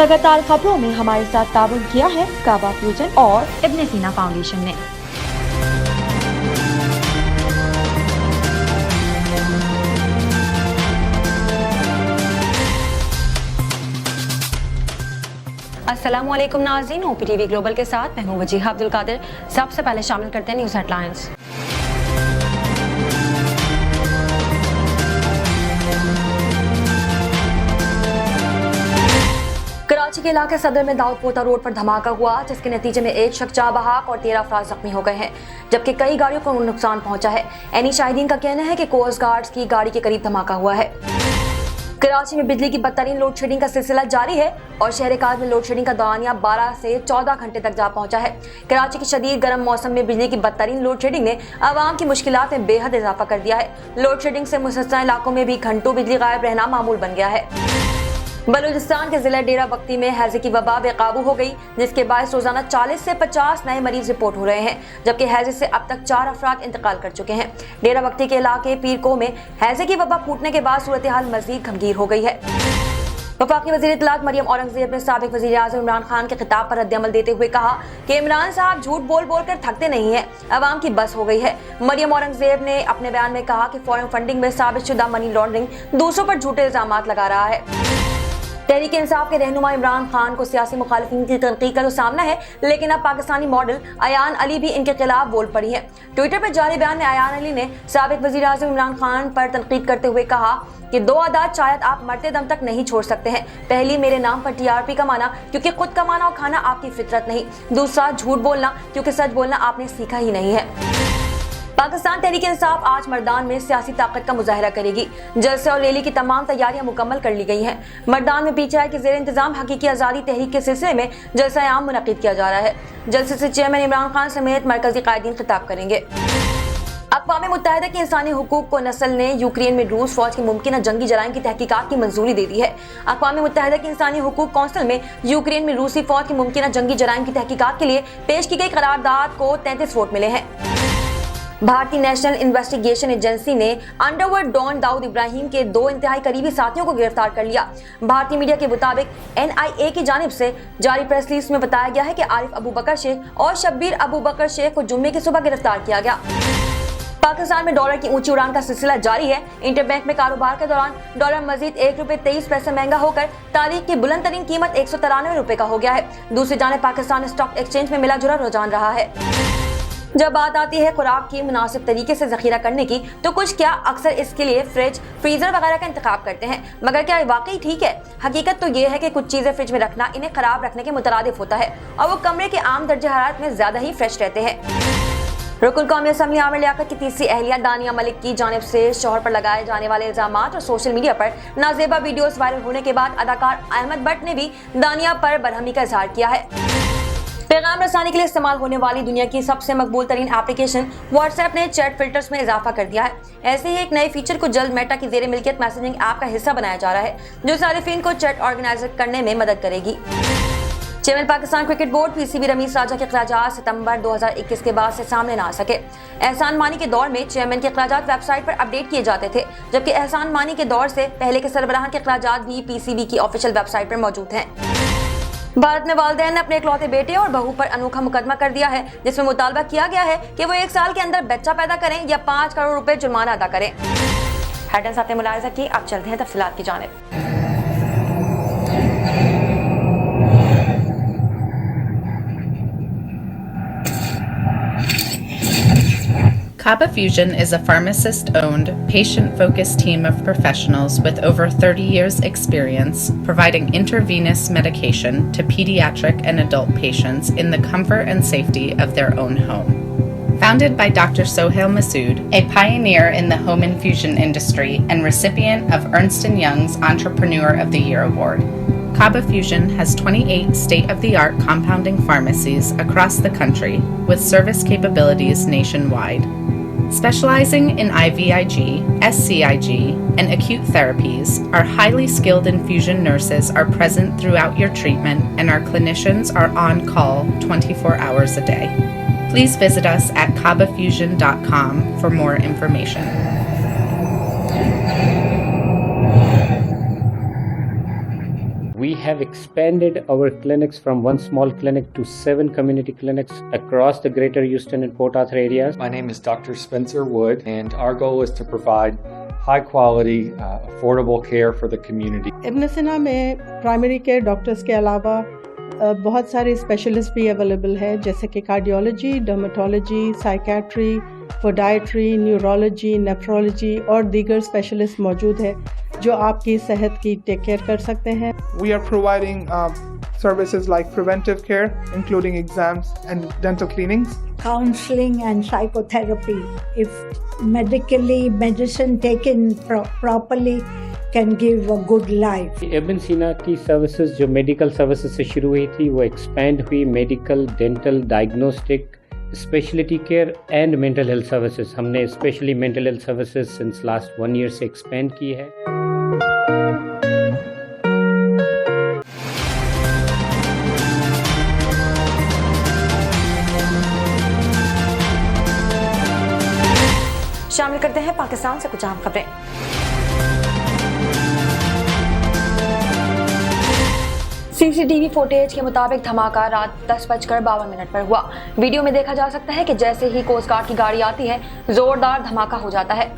लगातार खबरों में हमारे साथ ताउन किया है काबा फ्यूजन और इब्न सीना फाउंडेशन ने। अस्सलामुअलैकुम नाज़रीन, OPTV ग्लोबल के साथ मैं हूं वजीहा अब्दुल कादिर। सबसे पहले शामिल करते हैं न्यूज़ हेडलाइंस। कराची के इलाके सदर में दाऊद पोता रोड पर धमाका हुआ, जिसके नतीजे में एक शख्स जाँ बहक और 13 अफराद जख्मी हो गए हैं, जबकि कई गाड़ियों को नुकसान पहुंचा है। एनी शाहिदीन का कहना है कि कोस्ट गार्ड्स की गाड़ी के करीब धमाका हुआ है। कराची में बिजली की बदतरीन लोड शेडिंग का सिलसिला जारी है और शहर काज में लोड शेडिंग का दौरानिया 12 से 14 घंटे तक जा पहुंचा है। कराची के शदीद गर्म मौसम में बिजली की बदतरीन लोड शेडिंग ने आवाम की मुश्किलात में बेहद इजाफा कर दिया है। लोड शेडिंग से मुसस्सा इलाकों में भी घंटों बिजली गायब रहना मामूल बन गया है। बलूचिस्तान के जिला डेरा बख्ती में हैजे की वबा बेकाबू हो गई, जिसके बायस रोजाना 40 से 50 नए मरीज रिपोर्ट हो रहे हैं, जबकि हैजे से अब तक 4 अफराद इंतकाल कर चुके हैं। डेरा बख्ती के इलाके पीरको में हैजे की वबा फूटने के बाद सूरत हाल मजीद गंभीर हो गई है। वफाकी वज़ीर इत्तलात मरियम औरंगज़ेब ने साबिक वज़ीर आज़म इमरान खान के खिताब पर रद्द-ए-अमल देते हुए कहा कि इमरान साहब झूठ बोल बोल कर थकते नहीं हैं, अवाम की बस हो गई है। मरियम औरंगज़ेब ने अपने बयान में कहा कि फॉरेन फंडिंग में साबित शुदा मनी लॉन्ड्रिंग दूसरों पर झूठे इल्जामात लगा रहा है। तहरीक इंसाफ के रहनुमा इमरान खान को सियासी मुखालिफिन की तनकीद का तो सामना है, लेकिन अब पाकिस्तानी मॉडल अयान अली भी इनके खिलाफ बोल पड़ी है। ट्विटर पर जारी बयान में अयान अली ने साबिक वज़ीर आज़म इमरान खान पर तनकीद करते हुए कहा कि 2 आदत शायद आप मरते दम तक नहीं छोड़ सकते हैं। पहली, मेरे नाम पर TRP कमाना, क्योंकि खुद कमाना और खाना आपकी फितरत नहीं। दूसरा, झूठ बोलना, क्योंकि सच बोलना आपने सीखा ही नहीं है। पाकिस्तान तहरीक इंसाफ आज मर्दान में सियासी ताकत का मुजाहरा करेगी। जलसे और रैली की तमाम तैयारियां मुकम्मल कर ली गई हैं। मर्दान में PTI के ज़ेर इंतजाम हकीकी आज़ादी तहरीक के सिलसिले में जलसा आम मुनक़िद किया जा रहा है। जलसे से चेयरमैन इमरान खान समेत मरकजी कायदीन खिताब करेंगे। अक़वाम मुत्तहिदा की इंसानी हुकूक को नस्ल ने यूक्रेन में रूस फौज की मुमकिन जंगी जराइम की तहकीकात की मंजूरी दे दी है। अक़वाम मुत्तहिदा की इंसानी हुकूक कौंसिल में यूक्रेन में रूसी फौज की मुमकिन जंगी जराइम की तहकीकात के लिए पेश की गई करारदाद को 33 वोट मिले हैं। भारतीय नेशनल इन्वेस्टिगेशन एजेंसी ने अंडरवर्ल्ड डॉन दाऊद इब्राहिम के 2 इंतहाई करीबी साथियों को गिरफ्तार कर लिया। भारतीय मीडिया के मुताबिक NIA की जानिब से जारी प्रेस रिलीज में बताया गया है कि आरिफ अबू बकर शेख और शब्बीर अबू बकर शेख को जुम्मे की सुबह गिरफ्तार किया गया। पाकिस्तान में डॉलर की ऊंची उड़ान का सिलसिला जारी है। इंटरबैंक में कारोबार के दौरान डॉलर मजीद ₹1.23 महंगा होकर तारीख की बुलंद तरीन कीमत ₹193 का हो गया है। दूसरी जानिब पाकिस्तान स्टॉक एक्सचेंज में मिला जुला रुझान रहा है। जब बात आती है खुराक की मुनासिब तरीके से जखीरा करने की, तो कुछ क्या अक्सर इसके लिए फ्रिज, फ्रीजर वगैरह का इंतखाब करते हैं, मगर क्या वाकई ठीक है? हकीकत तो ये है कि कुछ चीजें फ्रिज में रखना इन्हें खराब रखने के मुतरादिफ होता है और वो कमरे के आम दर्जे हरारत में ज्यादा ही फ्रेश रहते हैं। रुकन कौमी असम्बली आमिर लियाकत की तीसरी अहलिया दानिया मलिक की जानिब से शौहर पर लगाए जाने वाले इल्जामात और सोशल मीडिया पर नाजेबा वीडियोस वायरल होने के बाद अदाकार अहमद भट्ट ने भी दानिया पर बरहमी का इजहार किया है। पैगाम रसानी के लिए इस्तेमाल होने वाली दुनिया की सबसे मकबूल तरीन एप्लीकेशन व्हाट्सएप ने चैट फिल्टर्स में इजाफा कर दिया है। ऐसे ही एक नए फीचर को जल्द मेटा की ज़ेरे मिल्कियत मैसेजिंग ऐप का हिस्सा बनाया जा रहा है, जो सारिफिन को चैट ऑर्गेनाइज करने में मदद करेगी। Chairman Pakistan cricket board PCB Rameez Raja के अखराजात सितंबर 2021 के बाद से सामने ना आ सके। एहसान मानी के दौर में चेयरमैन के अखराजात वेबसाइट पर अपडेट किए जाते थे, जबकि एहसान मानी के दौर से पहले के सरबराहान के अखराजात भी PCB की ऑफिशियल वेबसाइट पर मौजूद हैं। भारत में वालिदैन ने अपने इकलौते बेटे और बहू पर अनोखा मुकदमा कर दिया है, जिसमें मुतालबा किया गया है कि वो 1 साल के अंदर बच्चा पैदा करें या 5 करोड़ रुपए जुर्माना अदा करें। हेडलाइंस आपने मुलाहिजा की, अब चलते हैं तफसीलात की जानिब। Kaba Fusion is a pharmacist-owned, patient-focused team of professionals with over 30 years' experience providing intravenous medication to pediatric and adult patients in the comfort and safety of their own home. Founded by Dr. Sohail Masood, a pioneer in the home infusion industry and recipient of Ernst & Young's Entrepreneur of the Year award, Kaba Fusion has 28 state-of-the-art compounding pharmacies across the country with service capabilities nationwide. Specializing in IVIG, SCIG, and acute therapies, our highly skilled infusion nurses are present throughout your treatment and our clinicians are on call 24 hours a day. Please visit us at kabafusion.com for more information. We have expanded our clinics from one small clinic to 7 community clinics across the greater Houston and Port Arthur areas. My name is Dr. Spencer Wood, and our goal is to provide high quality, affordable care for the community. इब्न सिना में primary care doctors के अलावा बहुत सारे specialist भी available है, जैसे कि cardiology, dermatology, psychiatry, podiatry, neurology, nephrology और दीगर स्पेशलिस्ट मौजूद है जो आपकी सेहत की टेक केयर कर सकते हैं. We are providing services like preventive care, including exams and dental cleanings. Counseling and psychotherapy. If medicine taken properly can give a good life. इब्न सीना की सर्विसेज जो मेडिकल सर्विसेज से शुरू हुई थी वो एक्सपेंड हुई medical, dental, diagnostic, speciality care and mental health services. हमने specially mental health services since last 1 year से एक्सपेंड की है. शामिल करते हैं पाकिस्तान से कुछ अहम खबरें. सीसीटीवी फुटेज के मुताबिक धमाका रात 10:52 पर हुआ. वीडियो में देखा जा सकता है कि जैसे ही कोस्ट गार्ड की गाड़ी आती है जोरदार धमाका हो जाता है.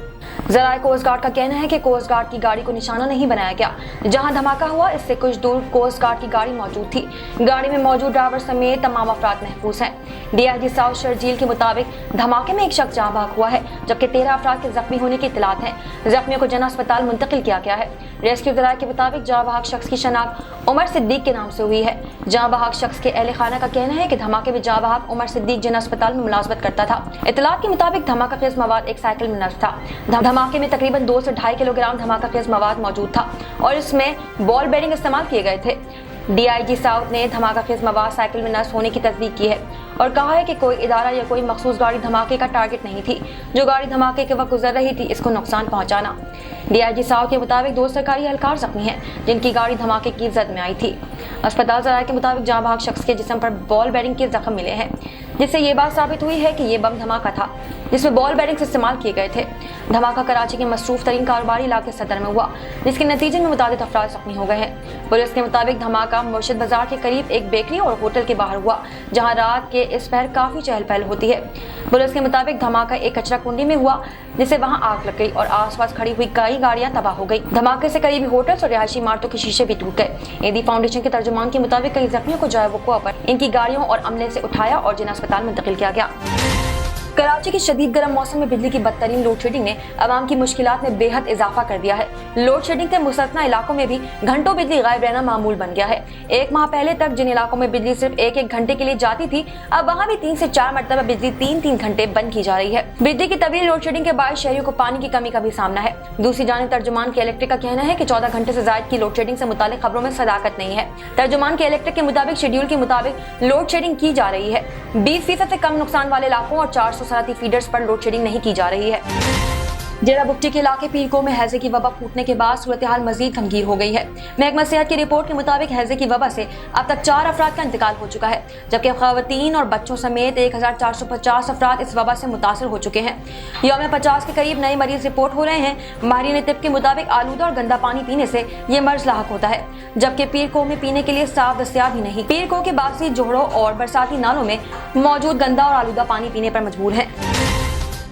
जराए कोस्ट गार्ड का कहना है कि कोस्ट गार्ड की गाड़ी को निशाना नहीं बनाया गया. जहां धमाका हुआ इससे कुछ दूर कोस्ट गार्ड की गाड़ी मौजूद थी. गाड़ी में मौजूद ड्राइवर समेत तमाम अफराद महफूज हैं. डीआईजी साउथ शर्जील के मुताबिक धमाके में एक शख्स जाँ बहक हुआ है, जबकि 13 अफराद के जख्मी होने की इत्तलात हैं. जख्मियों को जना अस्पताल मुंतकिल किया गया है. रेस्क्यू जराए के मुताबिक जाँ बहक शख्स की शनाख्त उमर सिद्दीक के नाम से हुई है. जाँ बहक शख्स के अहले खाना का कहना है कि धमाके में जाँ बहक उमर सिद्दीक जना अस्पताल में मुलाजमत करता था. इत्तलात के मुताबिक धमाका खेज मवाद एक साइकिल में नष्ट था. धमाके में तकरीबन 2 से 2.5 किलोग्राम धमाका खेज मवाद मौजूद था और इसमें बॉल बेरिंग इस्तेमाल किए गए थे. डीआईजी साउथ ने धमाका खेज मवाद साइकिल में नष्ट होने की तस्दीक की है और कहा है कि कोई इदारा या कोई मखसूस गाड़ी धमाके का टारगेट नहीं थी. जो गाड़ी धमाके के वक्त गुजर रही थी इसको नुकसान पहुंचाना. डीआईजी साउथ के मुताबिक 2 सरकारी एहलकार जख्मी हैं जिनकी गाड़ी धमाके की जद में आई थी. अस्पताल जराये के मुताबिक जाँ बहक शख्स के जिस्म पर बॉल बेरिंग के जख्म मिले हैं, जिससे ये बात साबित हुई है कि ये बम धमाका था जिसमें बॉल बेरिंग्स इस्तेमाल किए गए थे. धमाका कराची के मसरूफ तरीन कारोबारी इलाके सदर में हुआ, जिसके नतीजे में मुताबिक अफराद जख्मी हो गए हैं. पुलिस के मुताबिक धमाका मुर्शिद बाजार के करीब एक बेकरी और होटल के बाहर हुआ, जहां रात के इस पहर काफी चहल पहल होती है. पुलिस के मुताबिक धमाका एक कचरा कुंडी में हुआ, जिससे वहां आग लग गई और आसपास खड़ी हुई कई गाड़ियां तबाह हो गई. धमाके से करीबी होटल्स और रिहायशी इमारतों के शीशे भी टूट गए. एदी फाउंडेशन के तर्जुमान के मुताबिक कई जख्मियों को जाए वक़्वा पर इनकी गाड़ियों और अमले से उठाया और जिन्हें अस्पताल मुंतकिल किया गया. कराची के शदीद गर्म मौसम में बिजली की बदतरीन लोड शेडिंग ने आवाम की मुश्किलात में बेहद इजाफा कर दिया है. लोड शेडिंग के मुसलतना इलाकों में भी घंटों बिजली गायब रहना मामूल बन गया है. 1 माह पहले तक जिन इलाकों में बिजली सिर्फ 1-1 घंटे के लिए जाती थी, अब वहाँ भी 3 से 4 मरतबा बिजली 3-3 घंटे बंद की जा रही है. बिजली की तवील लोड शेडिंग के बाद शहरियों को पानी की कमी का भी सामना है. दूसरी जानिब तर्जुमान के इलेक्ट्रिक का कहना है कि 14 घंटे से ज्यादा की लोड शेडिंग से मुतालिक खबरों में सदाकत नहीं है. तर्जुमान के इलेक्ट्रिक के मुताबिक शेड्यूल के मुताबिक लोड शेडिंग की जा रही है. 20% से कम नुकसान वाले इलाकों और 400 सनअती फीडर्स पर लोड शेडिंग नहीं की जा रही है. जेरा बुगटी के इलाके पीरको में हैजे की वबा फूटने के बाद सूरत हाल मजीद गंभीर हो गई है. महकमा सेहत की रिपोर्ट के मुताबिक हैजे की वबा से अब तक 4 अफराद का इंतकाल हो चुका है, जबकि खवातीन और बच्चों समेत 1450 अफराद इस वबा से मुतासर हो चुके हैं. यौम 50 के करीब नए मरीज रिपोर्ट हो रहे हैं. माहिरीन तिब के मुताबिक आलूदा और गंदा पानी पीने से ये मर्ज लाहक होता है, जबकि पीरको में पीने के लिए साफ दस्तियाब ही नहीं. पीरको के बासी जोहड़ों और बरसाती नालों में मौजूद गंदा और आलूदा पानी पीने पर मजबूर है.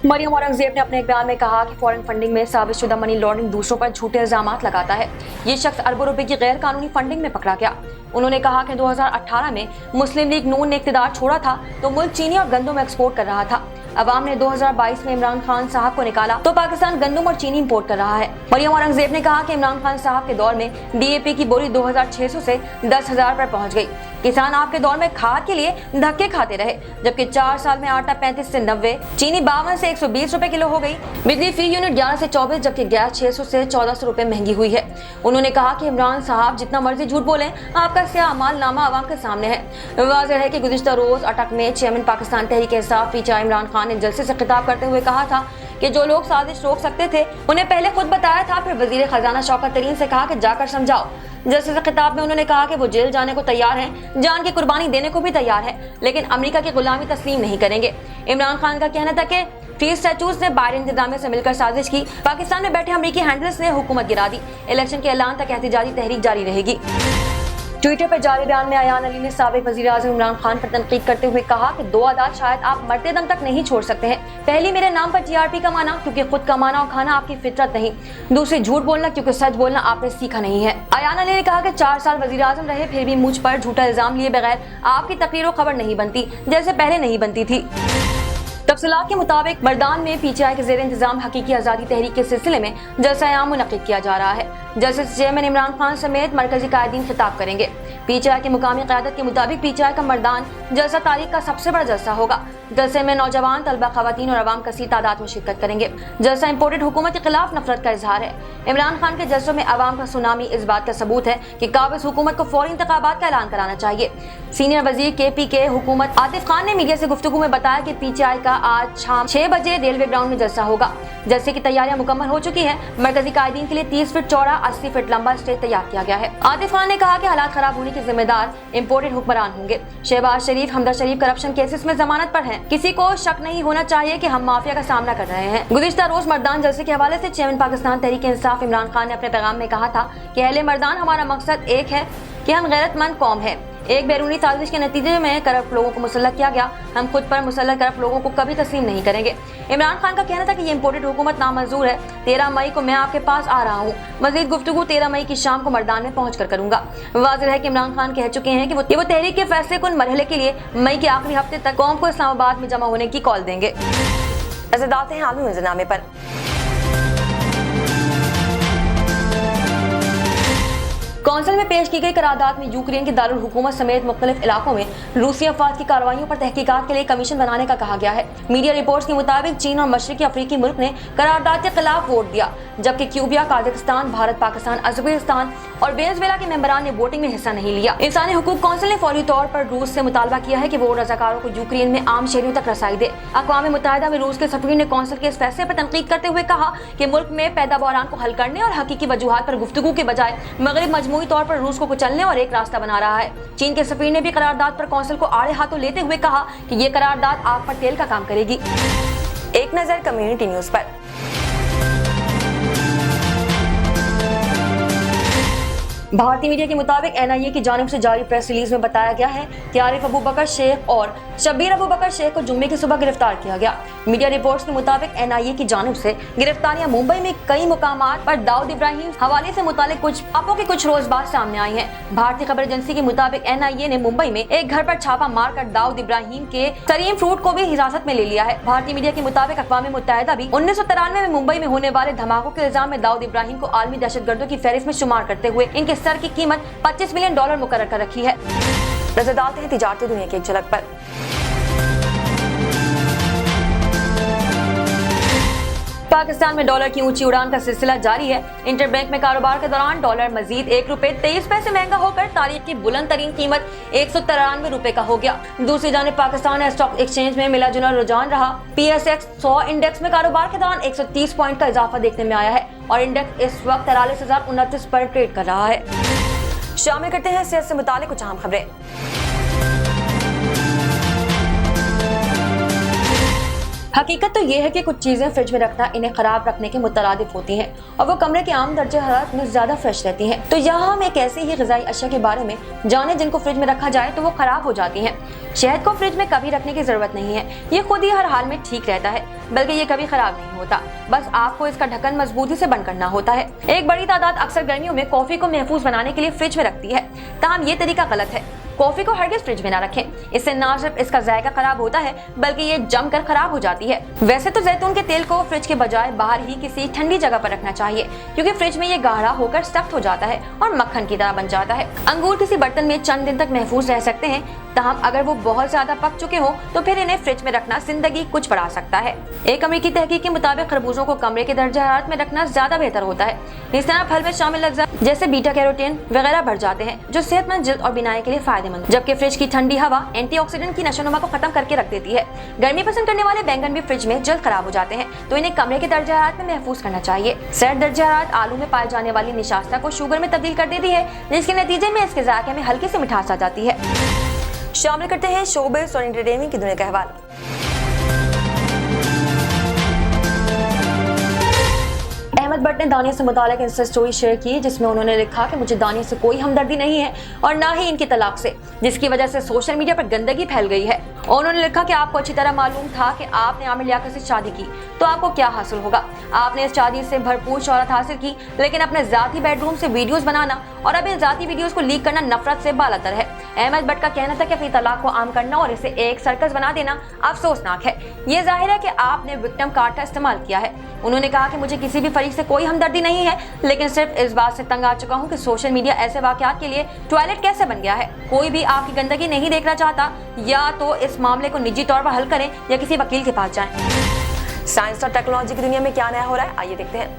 मरियम औरंगजेब ने अपने एक बयान में कहा कि फॉरेन फंडिंग में साबितशुदा मनी लॉन्ड्रिंग दूसरों पर झूठे इल्जामात लगाता है. ये शख्स अरबों रुपए की गैर कानूनी फंडिंग में पकड़ा गया. उन्होंने कहा कि 2018 में मुस्लिम लीग नून ने इक़्तिदार छोड़ा था तो मुल्क चीनी और गंदम एक्सपोर्ट कर रहा था. अवाम ने 2022 में इमरान खान साहब को निकाला तो पाकिस्तान गंदम और चीनी इंपोर्ट कर रहा है. मरियम औरंगजेब ने कहा कि इमरान खान साहब के दौर में DAP की बोरी 2600 से 10,000 पर पहुंच गई. किसान आपके दौर में खाद के लिए धक्के खाते रहे, जबकि 4 साल में आटा 35 से 90, चीनी 52 से 120 रुपए किलो हो गई. बिजली फी यूनिट 11 से 24, जबकि गैस 600 से 1400 रुपए महंगी हुई है. उन्होंने कहा कि इमरान साहब जितना मर्जी झूठ बोले, आपका स्याह मालनामा आवाम के सामने है. वाज़ेह है कि गुज़िश्ता रोज अटक में चेयरमैन पाकिस्तान तहरीक इंसाफ पीछा इमरान खान ने जलसे से खिताब करते हुए कहा था कि जो लोग साजिश रोक सकते थे उन्हें पहले खुद बताया था, फिर वजीर खजाना शौकत तरीन से कहा कि जाकर समझाओ. जैसे खिताब में उन्होंने कहा कि वो जेल जाने को तैयार हैं, जान की कुर्बानी देने को भी तैयार हैं, लेकिन अमेरिका की गुलामी तस्लीम नहीं करेंगे. इमरान खान का कहना था कि फ्री स्टैट्यूज ने बाहर इंतजामिया से मिलकर साजिश की. पाकिस्तान में बैठे अमेरिकी हैंडलर्स ने हुकूमत गिरा दी. इलेक्शन के ऐलान तक एहतजाजी तहरीक जारी रहेगी. ट्विटर पर जारी बयान में अयान अली ने साबिक वज़ीर-ए-आज़म इमरान खान पर तनकीद करते हुए कहा कि 2 आदत शायद आप मरते दम तक नहीं छोड़ सकते हैं। पहली, मेरे नाम पर टीआरपी कमाना, क्योंकि खुद कमाना और खाना आपकी फितरत नहीं। दूसरी, झूठ बोलना, क्योंकि सच बोलना आपने सीखा नहीं है। अयान अली ने कहा कि 4 साल वज़ीर-ए-आज़म रहे, फिर भी मुझ पर झूठा इल्जाम लिए बगैर आपकी तकरीर और खबर नहीं बनती जैसे पहले नहीं बनती थी। तफसीलात के मुताबिक मर्दान में पीटीआई के ज़ेर इंतजाम हकीकी आज़ादी तहरीक के सिलसिले में जलसा-ए-आम मुनक़्क़िद किया जा रहा है। जलसे से चेयरमैन इमरान खान समेत मरकजी कायदीन खिताब करेंगे। पीटीआई के मुकामी क़यादत के मुताबिक पीटीआई का मर्दान जलसा तारीख का सबसे बड़ा जलसा होगा। जलसे में नौजवान, तलबा, ख़वातीन और अवाम कसीर तादाद में शिरकत करेंगे। जलसा इम्पोर्टेड हुकूमत के खिलाफ नफरत का इजहार है। इमरान खान के जलसों में अवाम का सुनामी इस बात का सबूत है कि काबिज हुकूमत को फौरी इंतखाबात का ऐलान कराना चाहिए। सीनियर वजीर KPK हुकूमत आतिफ खान ने मीडिया से गुफ्तगू में बताया कि पीटीआई का आज शाम 6 बजे रेलवे ग्राउंड में जलसा होगा। जलसे की तैयारियां मुकम्मल हो चुकी हैं। मरकजी कायदीन के लिए 30 फीट चौड़ा 80 फीट लंबा स्टेज तैयार किया गया है। आतिफ खान ने कहा कि हालात खराब होने के जिम्मेदार इम्पोर्टेड हुक्मरान होंगे। शहबाज शरीफ, हमदा शरीफ करप्शन केसेस में जमानत पर हैं। किसी को शक नहीं होना चाहिए कि हम माफिया का सामना कर रहे हैं। गुज़िश्ता रोज मर्दान जलसे के हवाले से चेयरमैन पाकिस्तान तहरीक इंसाफ इमरान खान ने अपने पैगाम में कहा था कि अहले मर्दान, हमारा मकसद एक है कि हम गैरतमंद कौम है। एक बैरूनी साजिश के नतीजे में करप्ट लोगों को मुसल्लत किया गया। हम खुद पर मुसल्लत करप्ट लोगों को कभी तस्लीम नहीं करेंगे। इमरान खान का कहना था कि ये इम्पोर्टेड हुकूमत नामंजूर है। 13 मई को मैं आपके पास आ रहा हूँ। मजीद गुफ्तगू 13 मई की शाम को मर्दान में पहुँच कर करूंगा। वाज़ेह है कि इमरान खान कह चुके हैं कि वो तहरीक के फैसले कुन मरहले के लिए मई के आखिरी हफ्ते तक कौम को इस्लामाबाद में जमा होने की कॉल देंगे। नजर डालते हैं आलमी मंजरनामे पर। कौंसिल में पेश की गई करारदाद में यूक्रेन के दारुल हुकूमत समेत मुख्तलिफ इलाकों में रूसी अफवाद की कार्रवाइयों पर तहकीकात के लिए कमीशन बनाने का कहा गया है। मीडिया रिपोर्ट्स के मुताबिक चीन और मशरिकी अफ्रीकी मुल्क ने करारदाद के खिलाफ वोट दिया, जबकि क्यूबिया, काजाकिस्तान, भारत, पाकिस्तान, अजरबैजान और वेनेजुएला के मेंबरान ने वोटिंग में हिस्सा नहीं लिया। इंसानी हुकूक कौंसिल ने फौरी तौर पर रूस से मुतालबा किया है कि वो रज़ाकारों को यूक्रेन में आम शहरियों तक रसाई दे। अक़वाम मुत्तहिदा में रूस के सफ़ीर ने कौंसिल के इस फैसले पर तनकीद करते हुए कहा कि मुल्क में पैदा बहरान को हल करने और हकीकी वजूहात पर गुफ्तगू के बजाय मगरिब मजमूई तौर पर रूस को कुचलने और एक रास्ता बना रहा है। चीन के सफ़ीर ने भी करारदाद पर कौंसिल को आड़े हाथों लेते हुए कहा कि ये करारदाद आग पर तेल का काम करेगी। एक नज़र कम्युनिटी न्यूज़ पर। भारतीय मीडिया के मुताबिक NIA की जानिब से जारी प्रेस रिलीज में बताया गया है कि आरिफ अबू बकर शेख और शब्बीर अबू बकर शेख को जुम्मे की सुबह गिरफ्तार किया गया। मीडिया रिपोर्ट्स के मुताबिक NIA की जानिब से गिरफ्तारियां मुंबई में कई मुकामात पर दाऊद इब्राहिम हवाले से मुतालिक कुछ आपो के कुछ रोज बाद सामने आई हैं। भारतीय खबर एजेंसी के मुताबिक NIA ने मुंबई में एक घर पर छापा मारकर दाऊद इब्राहिम के सरीम फ्रूट को भी हिरासत में ले लिया है। भारतीय मीडिया के मुताबिक अक़वाम मुत्तहिदा भी 1993 में मुंबई में होने वाले धमाकों के इल्जाम में दाऊद इब्राहिम को आलमी दहशतगर्दों की फहरिस्त में शुमार करते हुए इनके सर की कीमत $25 मिलियन मुकर्रर कर रखी है। नजर डालते हैं तिजारती दुनिया की एक झलक पर। पाकिस्तान में डॉलर की ऊंची उड़ान का सिलसिला जारी है। इंटरबैंक में कारोबार के दौरान डॉलर मजीद ₹1.23 महंगा होकर तारीख की बुलंद तरीन कीमत ₹193 का हो गया। दूसरी जानिब पाकिस्तान स्टॉक एक्सचेंज में मिला जुला रुझान रहा। PSX 100 इंडेक्स में कारोबार के दौरान 130 पॉइंट का इजाफा देखने में आया है और इंडेक्स इस वक्त 43,029 पर ट्रेड कर रहा है। शामिल करते हैं सेहत से मुतालिक कुछ अहम खबरें। हकीकत तो ये है कि कुछ चीजें फ्रिज में रखना इन्हें खराब रखने के मुतरादिफ होती हैं और वो कमरे के आम दर्जे हरारत में ज्यादा फ्रेश रहती हैं। तो यहाँ हम एक ऐसी ही ग़िज़ाई अशिया के बारे में जाने जिनको फ्रिज में रखा जाए तो वो खराब हो जाती हैं। शहद को फ्रिज में कभी रखने की जरूरत नहीं है, ये खुद ही हर हाल में ठीक रहता है, बल्कि ये कभी खराब नहीं होता। बस आपको इसका ढक्कन मजबूती से बंद करना होता है। एक बड़ी तादाद अक्सर गर्मियों में कॉफी को महफूज बनाने के लिए फ्रिज में रखती है, ताहम ये तरीका गलत है। कॉफी को हरगिज़ फ्रिज में ना रखें, इससे ना सिर्फ इसका जायका खराब होता है बल्कि ये जमकर खराब हो जाती है। वैसे तो जैतून के तेल को फ्रिज के बजाय बाहर ही किसी ठंडी जगह पर रखना चाहिए, क्योंकि फ्रिज में ये गाढ़ा होकर सख्त हो जाता है और मक्खन की तरह बन जाता है। अंगूर किसी बर्तन में चंद दिन तक महफूज रह सकते हैं, ताहम अगर वो बहुत ज्यादा पक चुके हो तो फिर इन्हें फ्रिज में रखना जिंदगी कुछ बढ़ा सकता है। एक अमेरिकी तहकीक के मुताबिक खरबूजों को कमरे के दर्जा हरारत में रखना ज्यादा बेहतर होता है। इस तरह फल में शामिल अज्जा जैसे बीटा कैरोटीन वगैरह बढ़ जाते हैं, जो सेहतमंद जिल्द और बिनाई के लिए फायदेमंद, जबकि फ्रिज की ठंडी हवा एंटीऑक्सीडेंट की नशोनुमा को खत्म करके रख देती है। गर्मी पसंद करने वाले बैंगन भी फ्रिज में जल्द खराब हो जाते हैं, तो इन्हें कमरे के दर्जा हरारत में महफूज करना चाहिए। सर्द दर्जा हरारत आलू में पाए जाने वाली निशास्ता को शुगर में तब्दील कर देती है, जिसके नतीजे में इसके जायके में हल्की सी मिठास आ जाती है। शामिल करते हैं शोबिज़ और एंटरटेनमेंट की दुनिया का अहवाल। अहमद भट्ट ने दानिया से मुताल्लिक इंस्टा स्टोरी शेयर की जिसमें उन्होंने लिखा कि मुझे दानिया से कोई हमदर्दी नहीं है और ना ही इनकी तलाक से, जिसकी वजह से सोशल मीडिया पर गंदगी फैल गई है। उन्होंने लिखा कि आपको अच्छी तरह मालूम था कि आपने आमिर लियाकत से शादी की तो आपको क्या हासिल होगा। आपने इस शादी से भरपूर शोहरत हासिल की, लेकिन अपने जाती बेडरूम से वीडियोस बनाना और अब इन जाती वीडियोस को लीक करना नफरत से बालातर है। अहमद भट्ट का कहना था कि अपनी तलाक को आम करना और इसे एक सर्कस बना देना अफसोसनाक है। ये जाहिर है कि आपने विक्टिम कार्ड का इस्तेमाल किया है। उन्होंने कहा कि मुझे किसी भी फरीक से कोई हमदर्दी नहीं है, लेकिन सिर्फ इस बात से तंग आ चुका हूँ कि सोशल मीडिया ऐसे वाकयात के लिए टॉयलेट कैसे बन गया है। कोई भी आपकी गंदगी नहीं देखना चाहता, या तो इस मामले को निजी तौर पर हल करें या किसी वकील के पास जाएं। साइंस और टेक्नोलॉजी की दुनिया में क्या नया हो रहा है, आइए देखते हैं।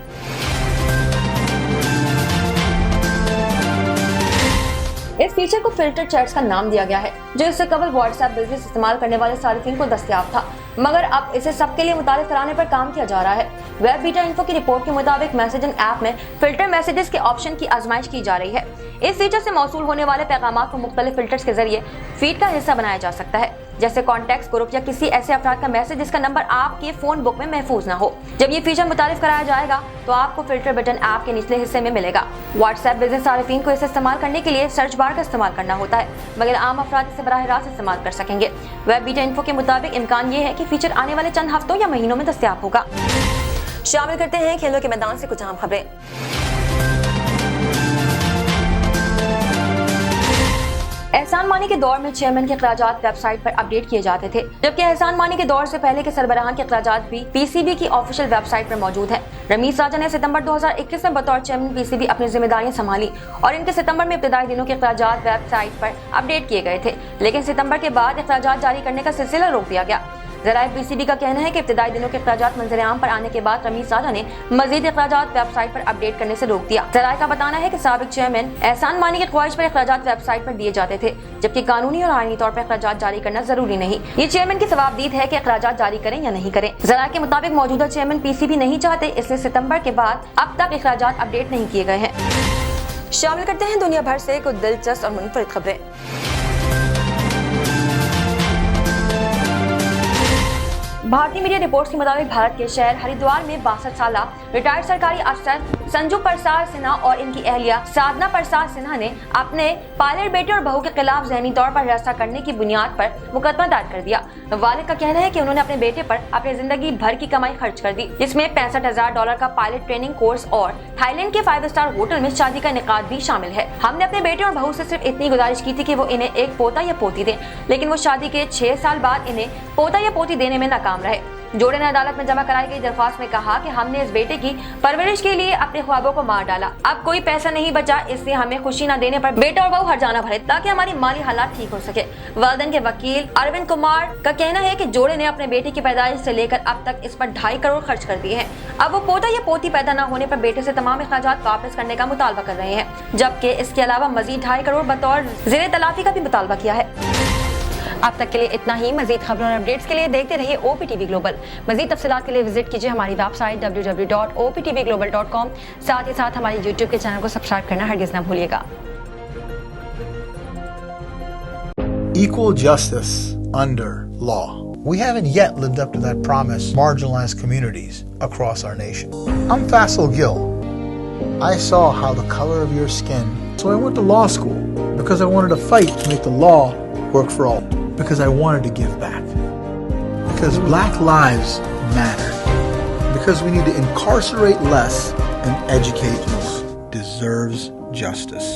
इस फीचर को फिल्टर चैट्स का नाम दिया गया है, जो इससे कबल व्हाट्सएप बिजनेस इस्तेमाल करने वाले सारिफिन को दस्तयाब था, मगर अब इसे सबके लिए मुतारिफ कराने पर काम किया जा रहा है। वेब बीटा इन्फो की रिपोर्ट के मुताबिक मैसेजिंग ऐप में फिल्टर मैसेजेस के ऑप्शन की आजमाइश की जा रही है। इस फीचर से मौसूल होने वाले पैगाम को मुख्तलिफ फिल्टर्स के जरिए फीड का हिस्सा बनाया जा सकता है, जैसे कॉन्टैक्ट्स, ग्रुप या किसी ऐसे अफराद का मैसेज जिसका नंबर आपके फोन बुक में महफूज ना हो। जब ये फीचर मुतारिफ कराया जाएगा तो आपको फिल्टर बटन ऐप के निचले हिस्से में मिलेगा। व्हाट्सएप बिजनेस सारिफिन को इसे इस्तेमाल करने के लिए सर्च बार का इस्तेमाल करना होता है, मगर आम अफराद इसे बराह रास्त इस्तेमाल कर सकेंगे। वेब बीटा इन्फो के मुताबिक इम्कान ये है कि फीचर आने वाले चंद हफ्तों या महीनों में दस्तयाब होगा। शामिल करते हैं खेलों के मैदान से कुछ अहम खबरें। एहसान मानी के दौर में चेयरमैन के अखराजात वेबसाइट पर अपडेट किए जाते थे, जबकि एहसान मानी के दौर से पहले के सरबराहान के अखराजात भी पीसीबी की ऑफिशियल वेबसाइट पर मौजूद हैं। रमीज राजा ने सितंबर 2021 में बतौर चेयरमैन पीसीबी अपनी जिम्मेदारियां संभाली और इनके सितंबर में इब्तिदाई दिनों के अखराजात वेबसाइट पर अपडेट किए गए थे, लेकिन सितंबर के बाद अखराजात जारी करने का सिलसिला रोक दिया गया। ज़राए पीसीबी का कहना है कि इब्तिदाई दिनों के अखराजात मंजर-ए-आम पर आने के बाद रमीज राजा ने मजीद अखराजात वेबसाइट पर अपडेट करने से रोक दिया। ज़राए का बताना है कि साबिक चेयरमैन एहसान मानी की ख्वाहिश पर अखराजात वेबसाइट पर दिए जाते थे, जबकि कानूनी और आईनी तौर पर अखराजात जारी करना जरूरी नहीं। ये चेयरमैन की सवाबदीद है कि अखराजात जारी करें या नहीं करें। ज़राए के मुताबिक मौजूदा चेयरमैन पीसीबी नहीं चाहते, इसलिए सितंबर के बाद अब तक अखराजात अपडेट नहीं किए गए हैं। शामिल करते हैं दुनिया भर से कुछ दिलचस्प और मुनफरिद खबरें। भारतीय मीडिया रिपोर्ट्स के मुताबिक भारत के शहर हरिद्वार में 62 साल रिटायर्ड सरकारी अफसर संजू प्रसाद सिन्हा और इनकी अहलिया साधना प्रसाद सिन्हा ने अपने पायलट बेटे और बहू के खिलाफ ज़हनी तौर पर हिरासत करने की बुनियाद पर मुकदमा दायर कर दिया। वालिद का कहना है कि उन्होंने अपने बेटे पर अपनी जिंदगी भर की कमाई खर्च कर दी, जिसमें $65,000 का पायलट ट्रेनिंग कोर्स और थाईलैंड के 5 स्टार होटल में शादी का इनेकाद भी शामिल है। हमने अपने बेटे और बहू से सिर्फ इतनी गुजारिश की थी कि वो इन्हें एक पोता या पोती दें, लेकिन वो शादी के 6 साल बाद इन्हें पोता या पोती देने में नाकाम रहे। जोड़े ने अदालत में जमा कराई गई दरख्वास्त में कहा कि हमने इस बेटे की परवरिश के लिए अपने ख्वाबों को मार डाला। अब कोई पैसा नहीं बचा, इसलिए हमें खुशी न देने पर बेटा और बहू हर्जाना भरे ताकि हमारी माली हालात ठीक हो सके। वालिदैन के वकील अरविंद कुमार का कहना है कि जोड़े ने अपने बेटे की पैदाइश से लेकर अब तक इस पर 2.5 करोड़ खर्च कर दिए हैं। अब वो पोता या पोती पैदा न होने पर बेटे से तमाम अखराजात वापस करने का मुतालबा कर रहे हैं, जबकि इसके अलावा मजीद 2.5 करोड़ बतौर ज़ेरे तलाफी का भी मुतालबा किया है। अब तक के लिए इतना ही। मजीद खबरों और अपडेट्स के लिए देखते रहिए OPTV ग्लोबल। मजीद तफसीलात के लिए विजिट कीजिए हमारी वेबसाइट www.optvglobal.com। साथ ही साथ हमारे YouTube के चैनल को सब्सक्राइब करना हरगिज़ ना भूलिएगा। Equal justice under law. We haven't yet lived up to that promise, marginalized communities across our nation. I'm Faisal Gill. I saw how the color of your skin, so I went to law school because I wanted to fight to make the law work for all. Because I wanted to give back. Because black lives matter. Because we need to incarcerate less and educate more. Deserves justice.